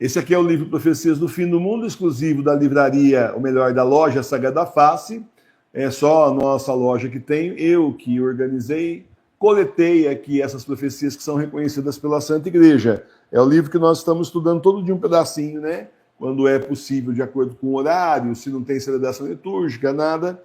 Esse aqui é o livro Profecias do Fim do Mundo, exclusivo da livraria, ou melhor, da loja Sagrada Face. É só a nossa loja que tem, eu que organizei, coletei aqui essas profecias que são reconhecidas pela Santa Igreja. É o livro que nós estamos estudando todo dia um pedacinho, né? Quando é possível, de acordo com o horário, se não tem celebração litúrgica, nada.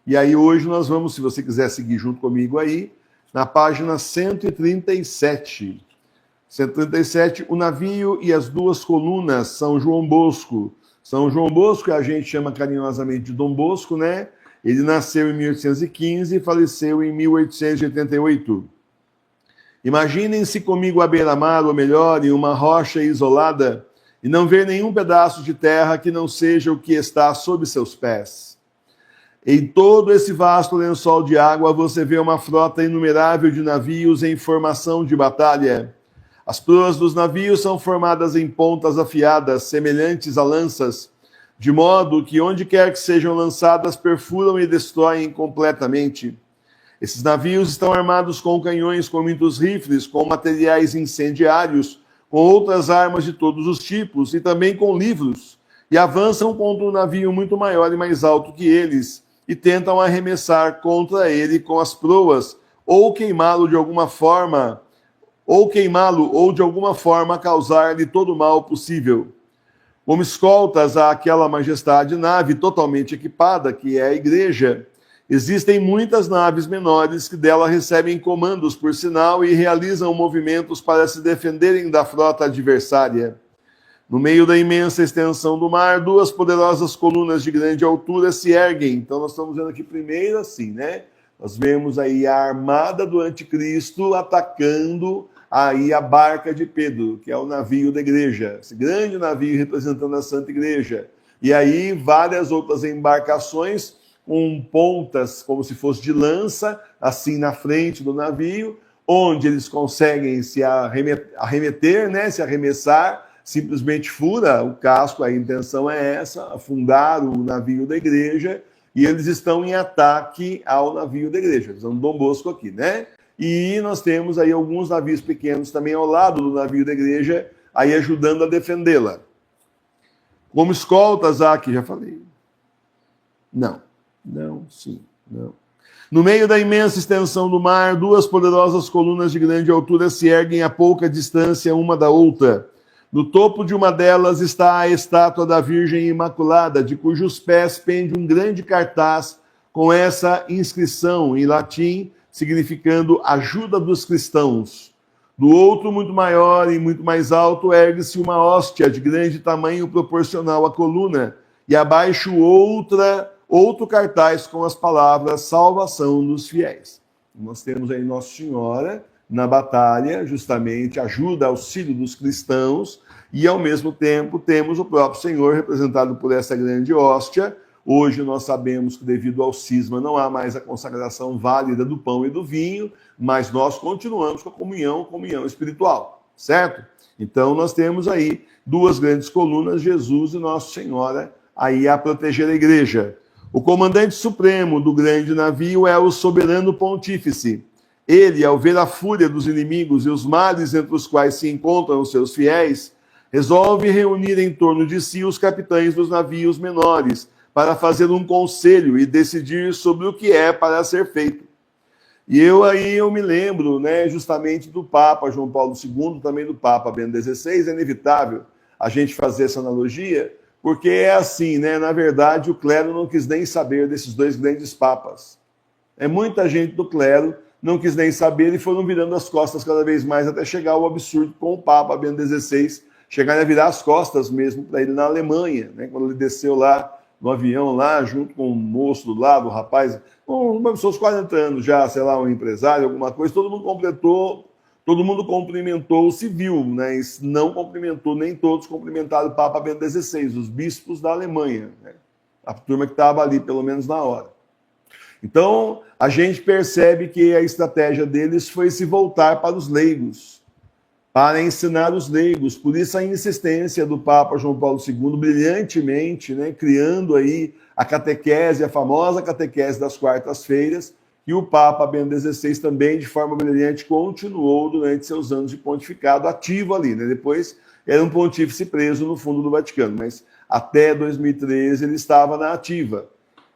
E aí hoje nós vamos, se você quiser seguir junto comigo aí, na página 137. 137, o navio e as duas colunas, São João Bosco. São João Bosco, a gente chama carinhosamente de Dom Bosco, né? Ele nasceu em 1815 e faleceu em 1888. Imaginem-se comigo à beira-mar, ou melhor, em uma rocha isolada, e não ver nenhum pedaço de terra que não seja o que está sob seus pés. Em todo esse vasto lençol de água, você vê uma frota inumerável de navios em formação de batalha. As proas dos navios são formadas em pontas afiadas, semelhantes a lanças, de modo que onde quer que sejam lançadas, perfuram e destroem completamente. Esses navios estão armados com canhões, com muitos rifles, com materiais incendiários, com outras armas de todos os tipos e também com livros, e avançam contra um navio muito maior e mais alto que eles, e tentam arremessar contra ele com as proas, ou queimá-lo de alguma forma, ou de alguma forma causar-lhe todo o mal possível. Como escoltas àquela majestade nave totalmente equipada, que é a igreja, existem muitas naves menores que dela recebem comandos por sinal e realizam movimentos para se defenderem da frota adversária. No meio da imensa extensão do mar, duas poderosas colunas de grande altura se erguem. Então nós estamos vendo aqui primeiro assim, né? Nós vemos aí a armada do anticristo atacando aí a barca de Pedro, que é o navio da igreja, esse grande navio representando a Santa Igreja. E aí várias outras embarcações com pontas como se fosse de lança, assim na frente do navio, onde eles conseguem se arremeter, né, se arremessar, simplesmente fura o casco, a intenção é essa, afundar o navio da igreja, e eles estão em ataque ao navio da igreja, usando Dom Bosco aqui, né? E nós temos aí alguns navios pequenos também ao lado do navio da igreja, aí ajudando a defendê-la. Como escoltas, aqui já falei. Não. No meio da imensa extensão do mar, duas poderosas colunas de grande altura se erguem a pouca distância uma da outra. No topo de uma delas está a estátua da Virgem Imaculada, de cujos pés pende um grande cartaz com essa inscrição em latim, significando ajuda dos cristãos. Do outro, muito maior e muito mais alto, ergue-se uma hóstia de grande tamanho proporcional à coluna, e abaixo outro cartaz com as palavras salvação dos fiéis. Nós temos aí Nossa Senhora na batalha, justamente ajuda, auxílio dos cristãos, e ao mesmo tempo temos o próprio Senhor representado por essa grande hóstia. Hoje nós sabemos que devido ao cisma não há mais a consagração válida do pão e do vinho, mas nós continuamos com a comunhão espiritual, certo? Então nós temos aí duas grandes colunas, Jesus e Nossa Senhora, aí a proteger a igreja. O comandante supremo do grande navio é o soberano pontífice. Ele, ao ver a fúria dos inimigos e os males entre os quais se encontram os seus fiéis, resolve reunir em torno de si os capitães dos navios menores, para fazer um conselho e decidir sobre o que é para ser feito. E eu me lembro, né, justamente do Papa João Paulo II, também do Papa Bento XVI, é inevitável a gente fazer essa analogia, porque é assim, né, na verdade o clero não quis nem saber desses dois grandes papas. Muita gente do clero não quis nem saber e foram virando as costas cada vez mais até chegar ao absurdo com o Papa Bento XVI, chegar a virar as costas mesmo para ele na Alemanha, né, quando ele desceu lá no avião lá, junto com um moço do lado, um rapaz, uma pessoa de 40 anos já, sei lá, um empresário, alguma coisa, todo mundo cumprimentou o civil, né? E não cumprimentou, nem todos cumprimentaram o Papa Bento XVI, os bispos da Alemanha, né? A turma que estava ali, pelo menos na hora. Então, a gente percebe que a estratégia deles foi se voltar para os leigos, para ensinar os leigos. Por isso a insistência do Papa João Paulo II, brilhantemente, né, criando aí a catequese, a famosa catequese das quartas-feiras, que o Papa Bento XVI também, de forma brilhante, continuou durante seus anos de pontificado ativo ali, né? Depois era um pontífice preso no fundo do Vaticano, mas até 2013 ele estava na ativa.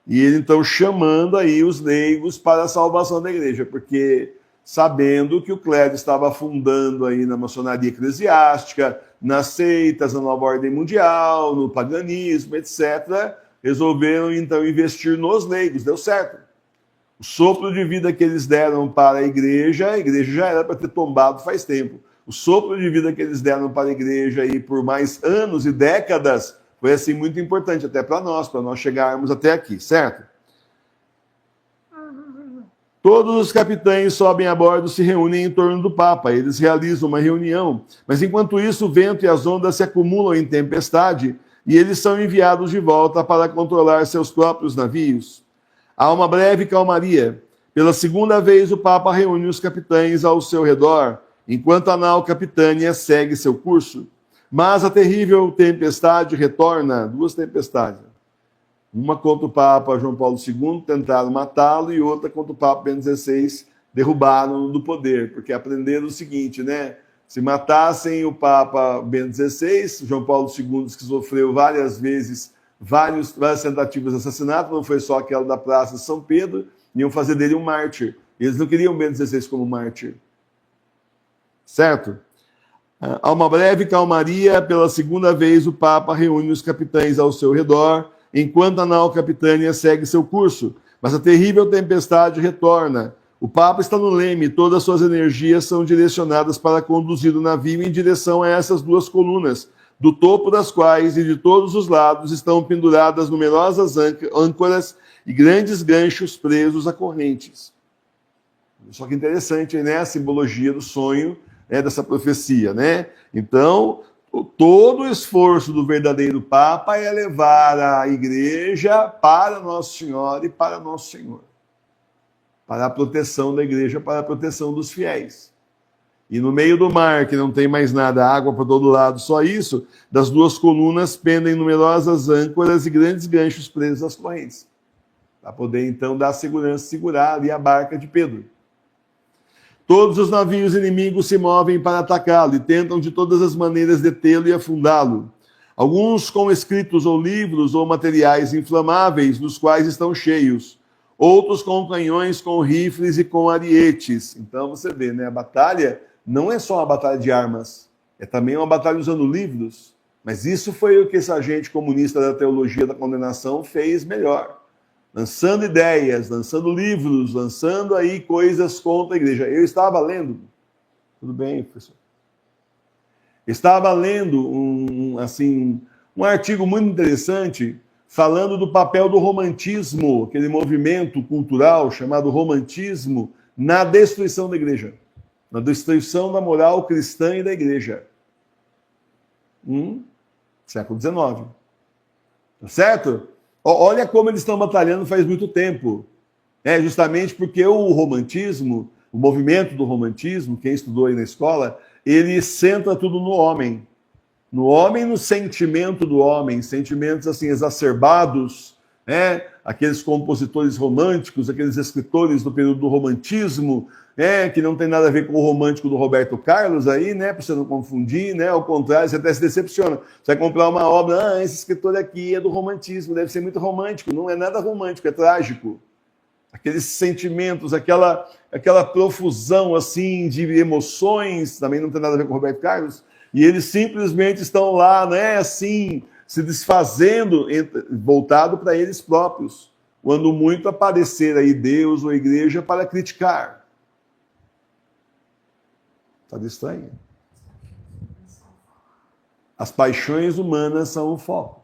E ele, então, chamando aí os leigos para a salvação da igreja, porque sabendo que o clero estava afundando aí na maçonaria eclesiástica, nas seitas, na nova ordem mundial, no paganismo, etc., resolveram, então, investir nos leigos. Deu certo. O sopro de vida que eles deram para a igreja já era para ter tombado faz tempo. O sopro de vida que eles deram para a igreja aí por mais anos e décadas foi assim muito importante até para nós chegarmos até aqui, certo? Todos os capitães sobem a bordo, se reúnem em torno do Papa. Eles realizam uma reunião, mas enquanto isso o vento e as ondas se acumulam em tempestade e eles são enviados de volta para controlar seus próprios navios. Há uma breve calmaria. Pela segunda vez o Papa reúne os capitães ao seu redor, enquanto a nau Capitânia segue seu curso. Mas a terrível tempestade retorna, duas tempestades. Uma contra o Papa João Paulo II, tentaram matá-lo, e outra contra o Papa Bento XVI, derrubaram-no do poder, porque aprenderam o seguinte, né? Se matassem o Papa Bento XVI, João Paulo II, que sofreu várias vezes várias tentativas de assassinato, não foi só aquela da Praça de São Pedro, iam fazer dele um mártir. Eles não queriam Bento XVI como mártir. Certo? Há uma breve calmaria, pela segunda vez o Papa reúne os capitães ao seu redor, enquanto a nau Capitânia segue seu curso. Mas a terrível tempestade retorna. O Papa está no leme, todas suas energias são direcionadas para conduzir o navio em direção a essas duas colunas, do topo das quais e de todos os lados estão penduradas numerosas âncoras e grandes ganchos presos a correntes. Só que interessante, né? A simbologia do sonho, dessa profecia, né? Então, todo o esforço do verdadeiro Papa é levar a igreja para Nossa Senhora e para Nosso Senhor. Para a proteção da igreja, para a proteção dos fiéis. E no meio do mar, que não tem mais nada, água para todo lado, só isso, das duas colunas pendem numerosas âncoras e grandes ganchos presos às correntes. Para poder, então, dar segurança, segurar ali a barca de Pedro. Todos os navios inimigos se movem para atacá-lo e tentam de todas as maneiras detê-lo e afundá-lo. Alguns com escritos ou livros ou materiais inflamáveis, dos quais estão cheios. Outros com canhões, com rifles e com arietes. Então você vê, né? A batalha não é só uma batalha de armas, é também uma batalha usando livros. Mas isso foi o que esse agente comunista da teologia da condenação fez melhor. Lançando ideias, lançando livros, lançando aí coisas contra a igreja. Eu estava lendo, tudo bem, professor? Estava lendo um artigo muito interessante falando do papel do romantismo, aquele movimento cultural chamado romantismo, na destruição da igreja, na destruição da moral cristã e da igreja. Século XIX. Tá certo? Olha como eles estão batalhando faz muito tempo. Justamente porque o romantismo, o movimento do romantismo, quem estudou aí na escola, ele centra tudo no homem. No homem, no sentimento do homem, sentimentos assim exacerbados, aqueles compositores românticos, aqueles escritores do período do romantismo, que não tem nada a ver com o romântico do Roberto Carlos aí, para você não confundir, ao contrário, você até se decepciona. Você vai comprar uma obra, esse escritor aqui é do romantismo, deve ser muito romântico. Não é nada romântico, é trágico. Aqueles sentimentos, aquela profusão assim de emoções, também não tem nada a ver com o Roberto Carlos, e eles simplesmente estão lá, assim, se desfazendo, voltado para eles próprios, quando muito aparecer aí Deus ou a igreja para criticar. Está estranho? As paixões humanas são o foco.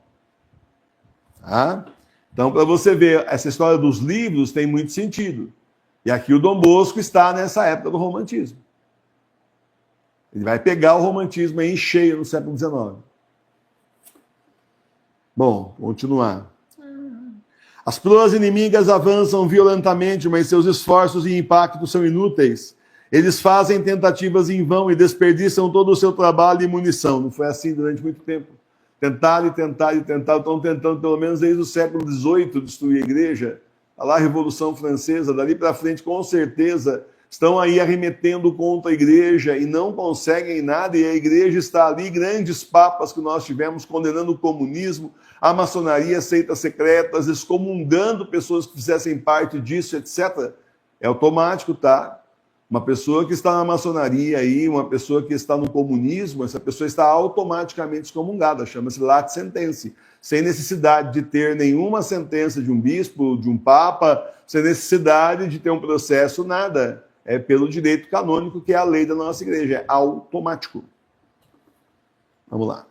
Tá? Então, para você ver, essa história dos livros tem muito sentido. E aqui o Dom Bosco está nessa época do romantismo. Ele vai pegar o romantismo aí em cheio no século XIX. Bom, continuar. As proas inimigas avançam violentamente, mas seus esforços e impactos são inúteis. Eles fazem tentativas em vão e desperdiçam todo o seu trabalho e munição. Não foi assim durante muito tempo. Tentaram, estão tentando pelo menos desde o século XVIII destruir a igreja. Lá a Revolução Francesa, dali para frente, com certeza, estão aí arremetendo contra a igreja e não conseguem nada, e a igreja está ali, grandes papas que nós tivemos condenando o comunismo, a maçonaria, seitas secretas, excomungando pessoas que fizessem parte disso, etc. É automático, tá? Uma pessoa que está na maçonaria aí, uma pessoa que está no comunismo, essa pessoa está automaticamente excomungada, chama-se late sententia, sem necessidade de ter nenhuma sentença de um bispo, de um papa, sem necessidade de ter um processo, nada. É pelo direito canônico, que é a lei da nossa igreja, é automático. Vamos lá.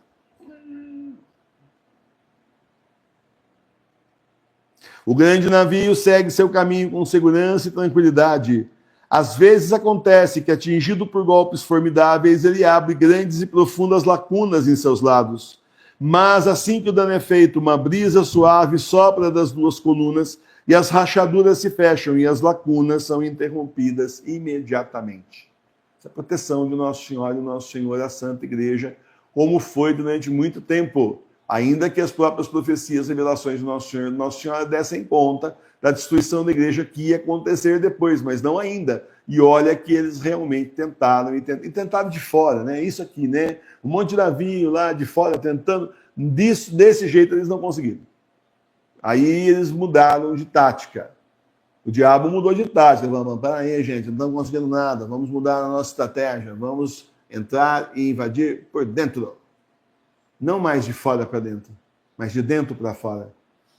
O grande navio segue seu caminho com segurança e tranquilidade. Às vezes acontece que, atingido por golpes formidáveis, ele abre grandes e profundas lacunas em seus lados. Mas assim que o dano é feito, uma brisa suave sopra das duas colunas e as rachaduras se fecham e as lacunas são interrompidas imediatamente. Essa é a proteção de Nosso Senhor e Nosso Senhor, a Santa Igreja, como foi durante muito tempo. Ainda que as próprias profecias, revelações de Nosso Senhor e Nossa Senhora dessem conta da destruição da igreja que ia acontecer depois, mas não ainda. E olha que eles realmente tentaram, e tentaram de fora, né? Isso aqui, né? Um monte de navio lá de fora tentando, desse jeito eles não conseguiram. Aí eles mudaram de tática. O diabo mudou de tática. Falou, peraí, gente, não estamos conseguindo nada, vamos mudar a nossa estratégia, vamos entrar e invadir por dentro. Não mais de fora para dentro, mas de dentro para fora.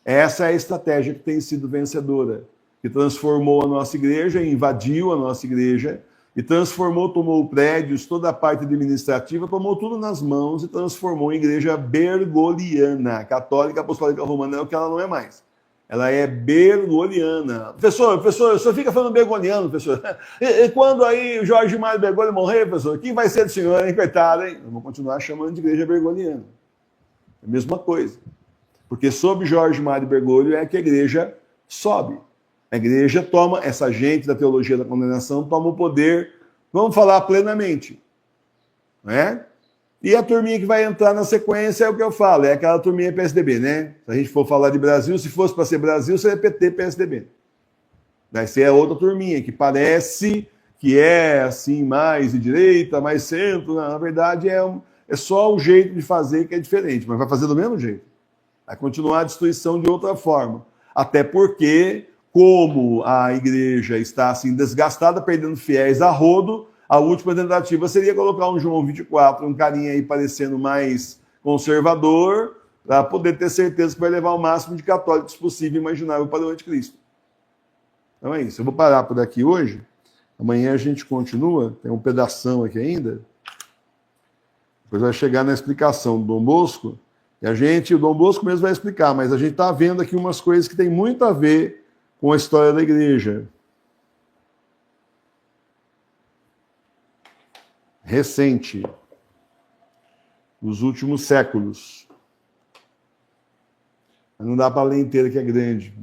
Essa é a estratégia que tem sido vencedora, que transformou a nossa igreja, invadiu a nossa igreja, e transformou, tomou prédios, toda a parte administrativa, tomou tudo nas mãos e transformou em igreja bergoliana, católica, apostólica romana, é o que ela não é mais. Ela é bergoliana. Professor, o senhor fica falando bergoliano, professor. E quando aí o Jorge Mário Bergoglio morrer, professor, quem vai ser do senhor, hein? Coitado, hein? Eu vou continuar chamando de igreja bergoliana. É a mesma coisa. Porque sob Jorge Mário Bergoglio é que a igreja sobe. A igreja toma, essa gente da teologia da condenação toma o poder, vamos falar plenamente. Não é? E a turminha que vai entrar na sequência é o que eu falo, é aquela turminha PSDB, né? Se a gente for falar de Brasil, se fosse para ser Brasil, seria PT, PSDB. Vai ser a outra turminha, que parece que é assim, mais de direita, mais centro. Na verdade, é só o jeito de fazer que é diferente, mas vai fazer do mesmo jeito. Vai continuar a destruição de outra forma. Até porque, como a igreja está assim desgastada, perdendo fiéis a rodo, a última tentativa seria colocar um João 24, um carinha aí parecendo mais conservador, para poder ter certeza que vai levar o máximo de católicos possível imaginável para o anticristo. Então é isso. Eu vou parar por aqui hoje. Amanhã a gente continua. Tem um pedação aqui ainda. Depois vai chegar na explicação do Dom Bosco. E o Dom Bosco mesmo vai explicar, mas a gente está vendo aqui umas coisas que tem muito a ver com a história da igreja. Recente. Dos últimos séculos. Mas não dá para ler inteira, que é grande.